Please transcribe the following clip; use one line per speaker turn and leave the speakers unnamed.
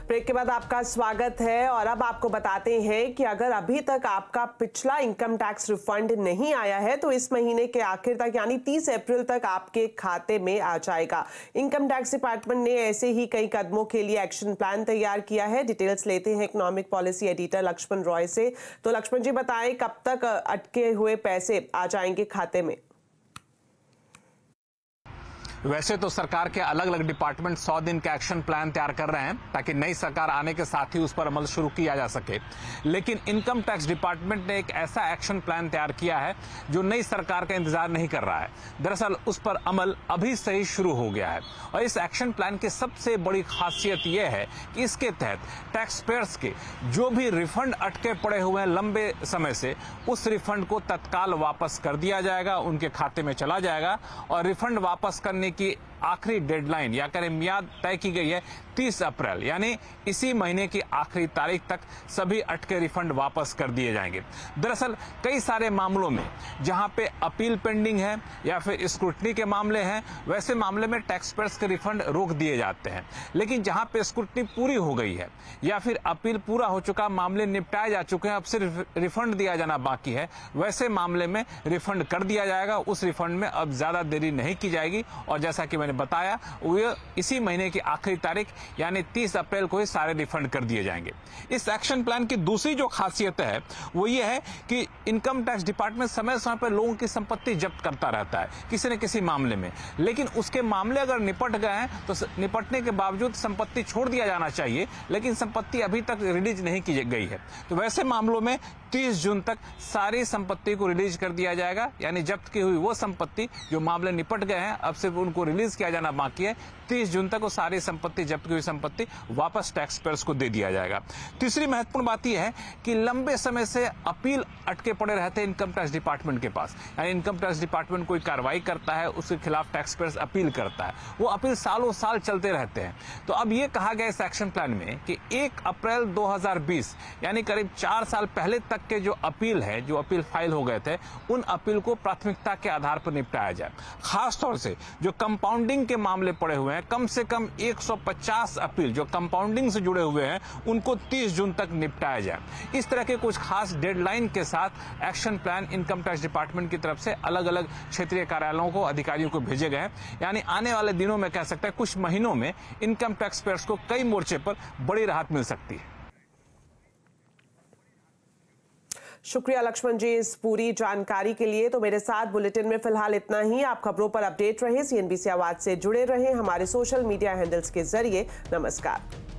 Break के बाद आपका स्वागत है और अब आपको बताते हैं कि अगर अभी तक आपका पिछला इनकम टैक्स रिफंड नहीं आया है तो इस महीने के आखिर तक यानी 30 अप्रैल तक आपके खाते में आ जाएगा। इनकम टैक्स डिपार्टमेंट ने ऐसे ही कई कदमों के लिए एक्शन प्लान तैयार किया है। डिटेल्स लेते हैं economic policy editor Laxman Roy से। तो लक्ष्मण जी बताएं, कब तक अटके हुए पैसे आ जाएंगे खाते में?
वैसे तो सरकार के अलग अलग डिपार्टमेंट 100 दिन का एक्शन प्लान तैयार कर रहे हैं ताकि नई सरकार आने के साथ ही उस पर अमल शुरू किया जा सके, लेकिन इनकम टैक्स डिपार्टमेंट ने एक ऐसा एक्शन प्लान तैयार किया है जो नई सरकार का इंतजार नहीं कर रहा है। दरअसल उस पर अमल अभी से ही शुरू हो गया है और इस एक्शन प्लान की सबसे बड़ी खासियत यह है कि इसके तहत टैक्स पेयर्स के जो भी रिफंड अटके पड़े हुए हैं लंबे समय से, उस रिफंड को तत्काल वापस कर दिया जाएगा, उनके खाते में चला जाएगा और रिफंड वापस करने की आखिरी डेडलाइन या करें मियाद तय की गई है 30 अप्रैल, यानी इसी महीने की आखिरी तारीख तक सभी अटके रिफंड वापस कर दिए जाएंगे। दरअसल कई सारे मामलों में जहां पे अपील पेंडिंग है या फिर स्क्रूटनी के मामले हैं, वैसे मामले में टैक्स पेयर्स के रिफंड रोक दिए जाते हैं, लेकिन जहां पे स्क्रूटनी पूरी हो गई है या फिर अपील पूरा हो चुका, मामले निपटाए जा चुके हैं, अब सिर्फ रिफंड दिया जाना बाकी है, वैसे मामले में रिफंड कर दिया जाएगा। उस रिफंड में अब ज्यादा देरी नहीं की जाएगी और जैसा कि मैंने बताया वो इसी महीने की आखिरी तारीख यानी 30 अप्रैल को ही सारे रिफंड कर दिए जाएंगे। इस एक्शन प्लान की दूसरी जो खासियत है वो ये है कि इनकम टैक्स डिपार्टमेंट समय समय पर लोगों की संपत्ति जब्त करता रहता है किसी न किसी मामले में, लेकिन उसके मामले अगर निपट गए हैं तो निपटने के बावजूद संपत्ति छोड़ दिया जाना चाहिए, लेकिन संपत्ति अभी तक रिलीज नहीं की गई है। तो वैसे मामलों में 30 जून तक सारी संपत्ति को रिलीज कर दिया जाएगा, यानी जब्त की हुई वो संपत्ति जो मामले निपट गए हैं अब सिर्फ उनको रिलीज किया जाना बाकी है। 30 जून तक वो सारी संपत्ति, जब्त की हुई संपत्ति वापस टैक्स पेयर्स को दे दिया जाएगा। तीसरी महत्वपूर्ण बात यह है कि लंबे समय से अपील अटके पड़े रहते हैं इनकम टैक्स डिपार्टमेंट के पास, यानी इनकम टैक्स डिपार्टमेंट कोई कार्रवाई करता है, उसके खिलाफ टैक्स पेयर्स अपील करता है, वो अपील सालों साल चलते रहते हैं। तो अब ये कहा गया इस एक्शन प्लान में कि 1 अप्रैल 2020 यानी करीब 4 साल पहले तक के जो अपील है, जो अपील फाइल हो गए थे, उन अपील को प्राथमिकता के आधार पर निपटाया जाए। खासतौर से जो कंपाउंडिंग के मामले पड़े हुए हैं, कम से कम 150 अपील जो कंपाउंडिंग से जुड़े हुए हैं, उनको 30 जून तक निपटाया जाए। इस तरह के कुछ खास डेडलाइन के साथ action plan income tax department की तरफ से अलग अलग क्षेत्रीय कार्यालयों को, अधिकारियों को भेजे गए हैं, यानी आने वाले दिनों में कह सकते हैं कुछ महीनों में इनकम टैक्स पेयर्स को कई मोर्चे पर बड़ी राहत मिल सकती है।
शुक्रिया लक्ष्मण जी इस पूरी जानकारी के लिए। तो मेरे साथ बुलेटिन में फिलहाल इतना ही। आप खबरों पर अपडेट रहे, CNBC आवाज से जुड़े रहे हमारे सोशल मीडिया हैंडल्स के जरिए। नमस्कार।